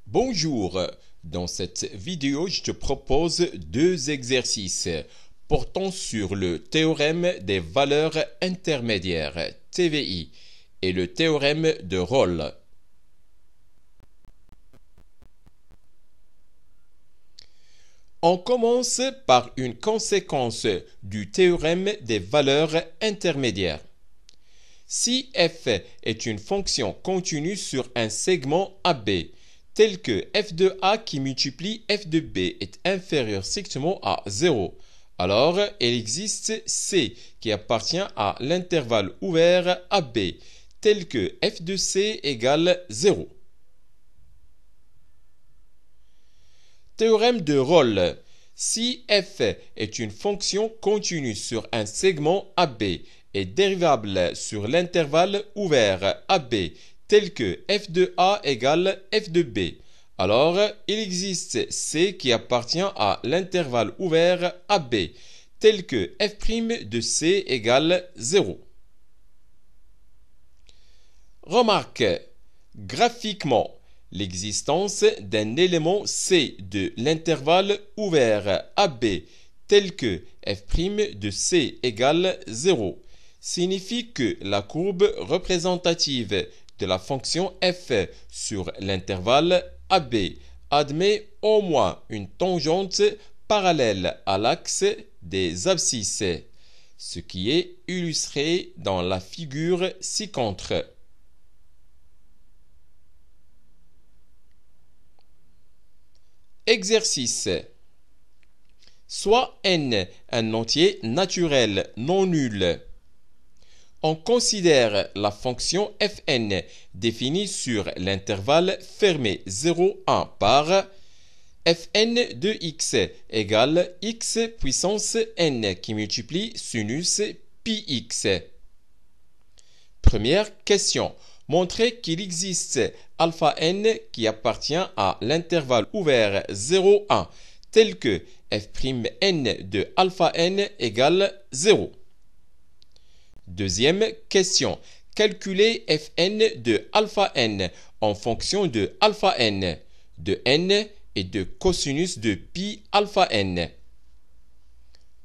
Bonjour, dans cette vidéo, je te propose deux exercices portant sur le théorème des valeurs intermédiaires, TVI, et le théorème de Rolle. On commence par une conséquence du théorème des valeurs intermédiaires. Si f est une fonction continue sur un segment AB, tel que f de A qui multiplie f de B est inférieur strictement à 0, alors il existe C qui appartient à l'intervalle ouvert AB, tel que f de C égale 0. Théorème de Rolle. Si f est une fonction continue sur un segment AB et dérivable sur l'intervalle ouvert AB, tel que f de A égale f de B, alors il existe C qui appartient à l'intervalle ouvert AB, tel que f' de C égale 0. Remarque, graphiquement, l'existence d'un élément C de l'intervalle ouvert AB, tel que f' de C égale 0, signifie que la courbe représentative de la fonction f sur l'intervalle AB admet au moins une tangente parallèle à l'axe des abscisses, ce qui est illustré dans la figure ci-contre. Exercice. Soit n un entier naturel non nul. On considère la fonction fn définie sur l'intervalle fermé 0, 1 par fn de x égale x puissance n qui multiplie sinus πx. Première question. Montrer qu'il existe alpha n qui appartient à l'intervalle ouvert 0, 1, tel que f'n de alpha n égale 0. Deuxième question. Calculer fn de alpha n en fonction de alpha n, de n et de cosinus de pi alpha n.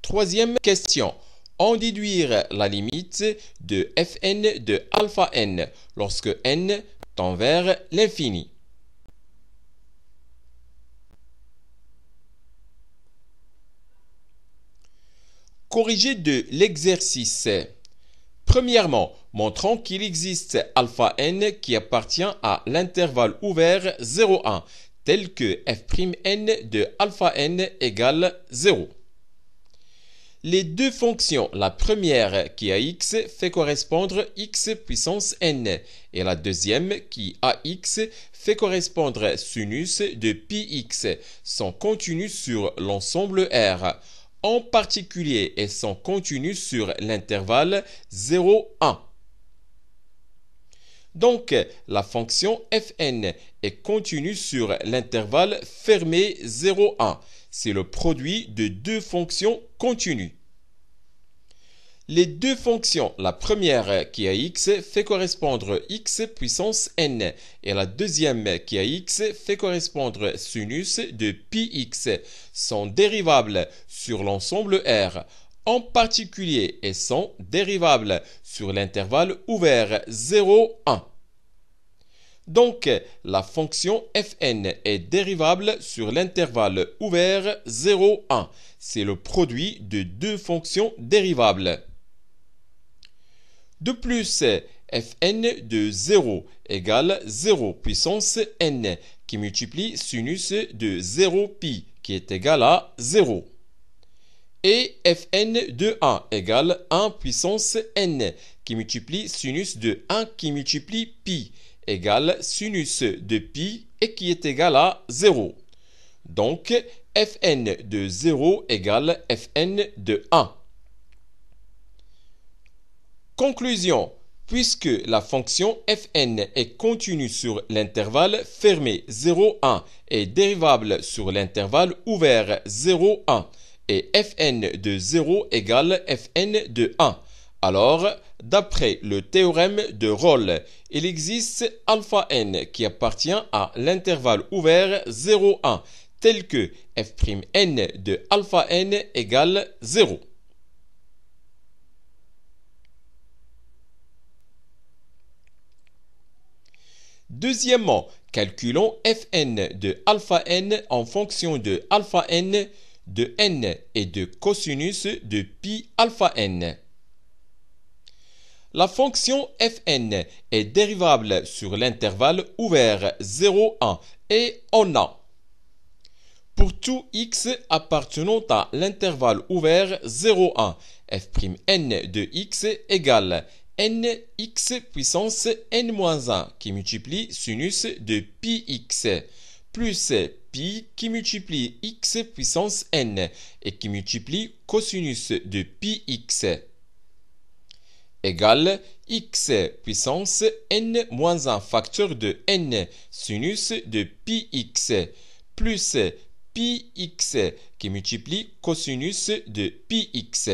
Troisième question. En déduire la limite de fn de alpha n lorsque n tend vers l'infini. Corriger de l'exercice. Premièrement, montrons qu'il existe alpha n qui appartient à l'intervalle ouvert 0, 1, tel que f'n de alpha n égale 0. Les deux fonctions, la première qui a x fait correspondre x puissance n et la deuxième qui a x fait correspondre sinus de πx, sont continues sur l'ensemble R. En particulier, elles sont continues sur l'intervalle 0, 1. Donc, la fonction fn est continue sur l'intervalle fermé 0, 1. C'est le produit de deux fonctions continues. Les deux fonctions, la première qui a x fait correspondre x puissance n et la deuxième qui a x fait correspondre sinus de πx, sont dérivables sur l'ensemble R. En particulier, elles sont dérivables sur l'intervalle ouvert 0, 1. Donc, la fonction fn est dérivable sur l'intervalle ouvert 0, 1. C'est le produit de deux fonctions dérivables. De plus, fn de 0 égale 0 puissance n qui multiplie sinus de 0 pi qui est égal à 0. Et fn de 1 égale 1 puissance n qui multiplie sinus de 1 qui multiplie pi égale sinus de pi et qui est égal à 0. Donc, fn de 0 égale fn de 1. Conclusion. Puisque la fonction fn est continue sur l'intervalle fermé 0, 1 et dérivable sur l'intervalle ouvert 0, 1 et fn de 0 égale fn de 1, Alors, d'après le théorème de Rolle, il existe alpha n qui appartient à l'intervalle ouvert 0,1, tel que f'n de alpha n égale 0. Deuxièmement, calculons fn de alpha n en fonction de alpha n, de n et de cosinus de pi alpha n. La fonction fn est dérivable sur l'intervalle ouvert 0,1 et on a, pour tout x appartenant à l'intervalle ouvert 0,1, f'n de x égale nx puissance n-1 qui multiplie sinus de pi x plus pi qui multiplie x puissance n et qui multiplie cosinus de pi x égale x puissance n-1 facteur de n sinus de pi x plus pi x qui multiplie cosinus de pi x.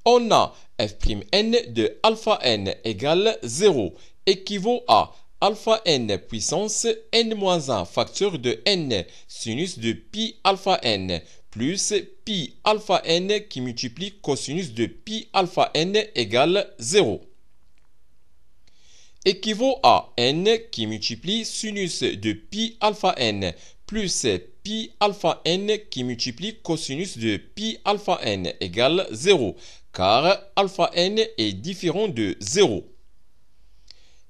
On a f'n de alpha n égale 0 équivaut à alpha n puissance n-1 facteur de n sinus de pi alpha n plus pi alpha n qui multiplie cosinus de pi alpha n égale 0. Équivaut à n qui multiplie sinus de pi alpha n plus pi alpha n qui multiplie cosinus de pi alpha n égale 0, car alpha n est différent de 0.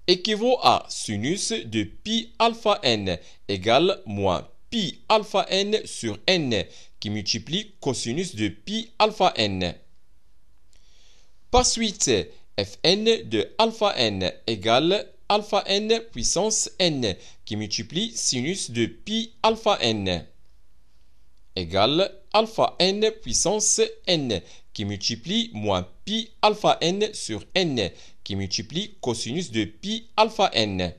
Équivaut à sinus de pi alpha n égale moins pi alpha n sur n qui multiplie cosinus de pi alpha n. Par suite, fn de alpha n égale alpha n puissance n qui multiplie sinus de pi alpha n égale alpha n puissance n qui multiplie moins pi alpha n sur n qui multiplie cosinus de pi alpha n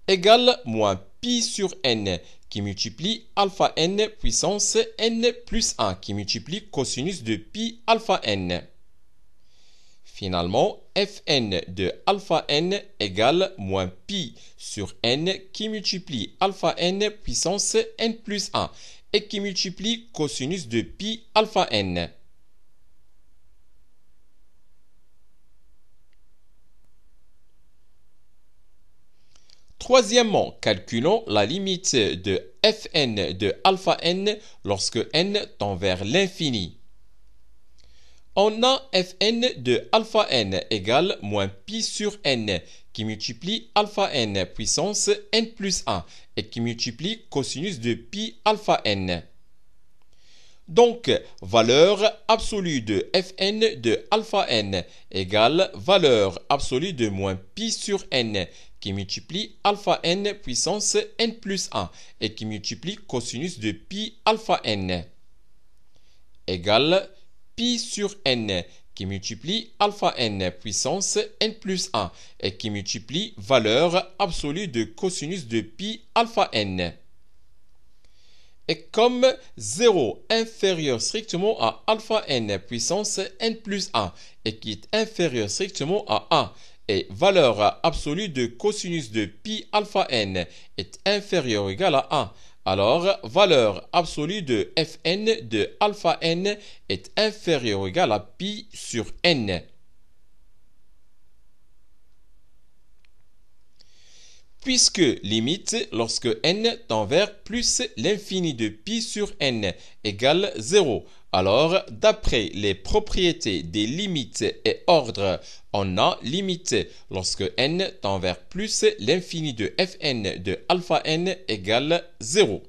égale moins pi sur n qui multiplie alpha n puissance n plus 1 qui multiplie cosinus de pi alpha n. Finalement, fn de alpha n égale moins pi sur n qui multiplie alpha n puissance n plus 1 et qui multiplie cosinus de pi alpha n. Troisièmement, calculons la limite de fn de alpha n lorsque n tend vers l'infini. On a fn de alpha n égale moins pi sur n qui multiplie alpha n puissance n plus 1 et qui multiplie cosinus de pi alpha n. Donc, valeur absolue de fn de alpha n égale valeur absolue de moins pi sur n qui multiplie alpha n puissance n plus 1 et qui multiplie cosinus de pi alpha n égale pi sur n qui multiplie alpha n puissance n plus 1 et qui multiplie valeur absolue de cosinus de pi alpha n. Et comme 0 inférieur strictement à alpha n puissance n plus 1 et qui est inférieur strictement à 1 et valeur absolue de cosinus de pi alpha n est inférieur ou égal à 1, alors valeur absolue de fn de alpha n est inférieure ou égale à pi sur n. Puisque limite lorsque n tend vers plus l'infini de pi sur n égale 0, alors d'après les propriétés des limites et ordres, on a limite lorsque n tend vers plus l'infini de fn de alpha n égale 0.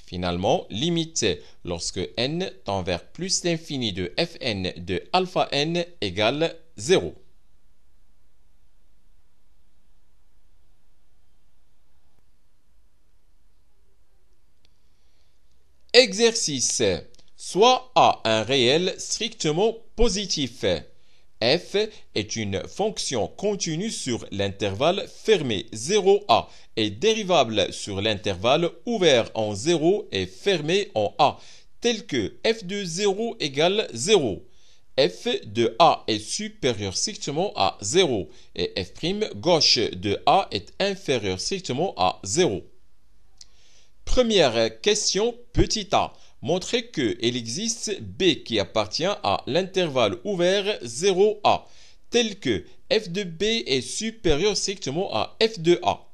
Finalement, limite lorsque n tend vers plus l'infini de fn de alpha n égale 0. Exercice. Soit A un réel strictement positif. f est une fonction continue sur l'intervalle fermé 0a et dérivable sur l'intervalle ouvert en 0 et fermé en a, tel que f de 0 égale 0. F de A est supérieur strictement à 0 et f' gauche de A est inférieur strictement à 0. Première question, petit a. Montrez qu'il existe B qui appartient à l'intervalle ouvert 0A, tel que f de B est supérieur strictement à f de A.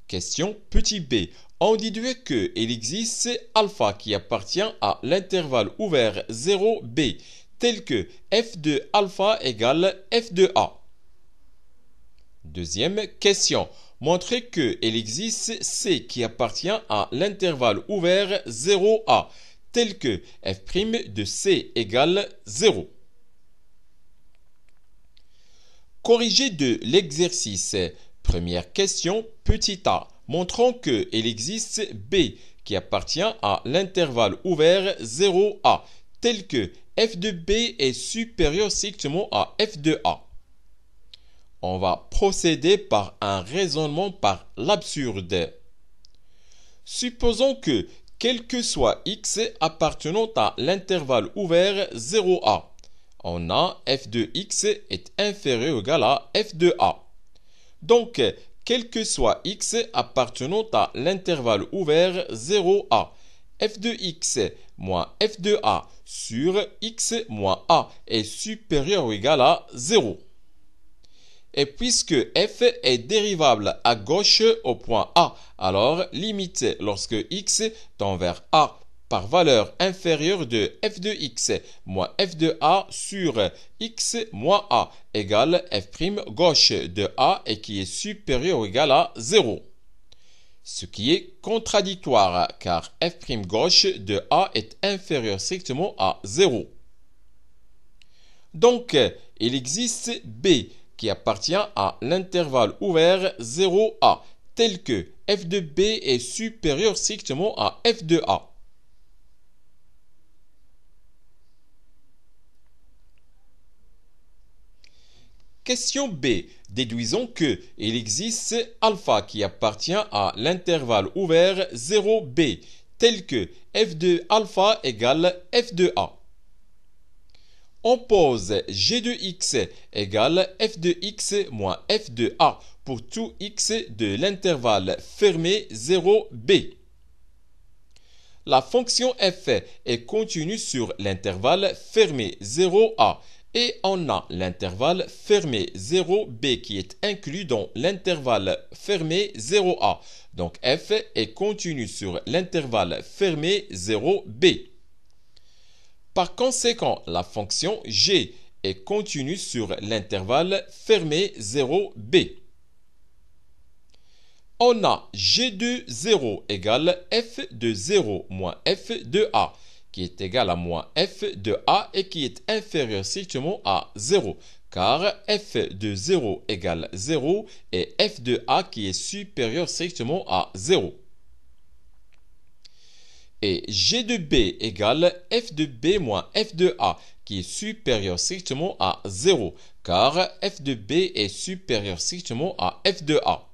Question petit b. On déduit qu'il existe alpha qui appartient à l'intervalle ouvert 0B, tel que f de alpha égale f de A. Deuxième question. Montrez qu'il existe C qui appartient à l'intervalle ouvert 0A, tel que f' de C égale 0. Corrigé de l'exercice. Première question, petit a. Montrons qu'il existe B qui appartient à l'intervalle ouvert 0A, tel que f de B est supérieur strictement à f de A. On va procéder par un raisonnement par l'absurde. Supposons que, quel que soit x appartenant à l'intervalle ouvert 0a, on a f de x est inférieur ou égal à f de a. Donc, quel que soit x appartenant à l'intervalle ouvert 0a, f de x moins f de a sur x moins a est supérieur ou égal à 0. Et puisque f est dérivable à gauche au point A, alors limite lorsque x tend vers A par valeur inférieure de f de x moins f de A sur x moins A égale f' gauche de A et qui est supérieur ou égal à 0. Ce qui est contradictoire car f' gauche de A est inférieur strictement à 0. Donc, il existe B qui appartient à l'intervalle ouvert 0A, tel que f de B est supérieur strictement à f de A. Question B. Déduisons qu'il existe alpha qui appartient à l'intervalle ouvert 0B, tel que f de alpha égale f de A. On pose g de x égale f de x moins f de a pour tout x de l'intervalle fermé 0b. La fonction f est continue sur l'intervalle fermé 0a et on a l'intervalle fermé 0b qui est inclus dans l'intervalle fermé 0a. Donc f est continue sur l'intervalle fermé 0b. Par conséquent, la fonction g est continue sur l'intervalle fermé 0b. On a g de 0 égale f de 0 moins f de a, qui est égal à moins f de a et qui est inférieur strictement à 0, car f de 0 égale 0 et f de a qui est supérieur strictement à 0. Et g de b égale f de b moins f de a, qui est supérieur strictement à 0, car f de b est supérieur strictement à f de a.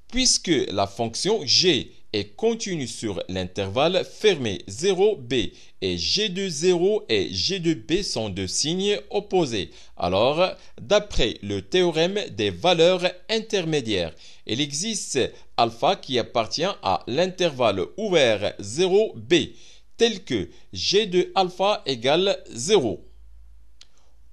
Puisque la fonction g est continue sur l'intervalle fermé 0b et g de 0 et g de b sont de signes opposés, alors d'après le théorème des valeurs intermédiaires, il existe alpha qui appartient à l'intervalle ouvert 0b, tel que g de alpha égale 0.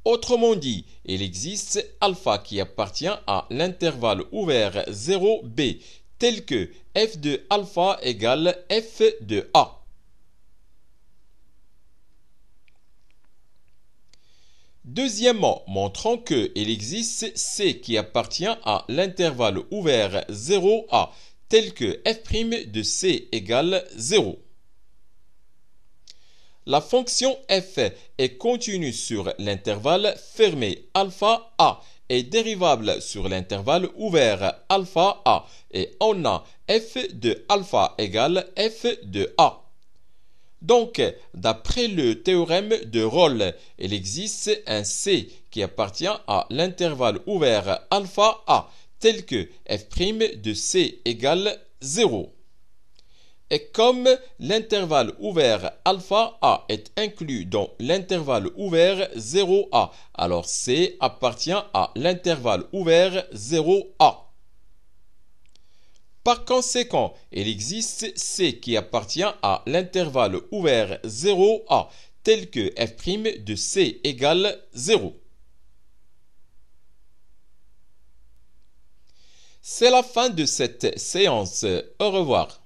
Autrement dit, il existe alpha qui appartient à l'intervalle ouvert 0b, tel que f de alpha égale f de a. Deuxièmement, montrons qu'il existe C qui appartient à l'intervalle ouvert 0a, tel que f' de C égale 0. La fonction f est continue sur l'intervalle fermé alpha a et dérivable sur l'intervalle ouvert alpha a et on a f de alpha égale f de a. Donc, d'après le théorème de Rolle, il existe un C qui appartient à l'intervalle ouvert alpha A, tel que f' de C égale 0. Et comme l'intervalle ouvert alpha A est inclus dans l'intervalle ouvert 0A, alors C appartient à l'intervalle ouvert 0A. Par conséquent, il existe C qui appartient à l'intervalle ouvert 0A, tel que f' de C égale 0. C'est la fin de cette séance. Au revoir.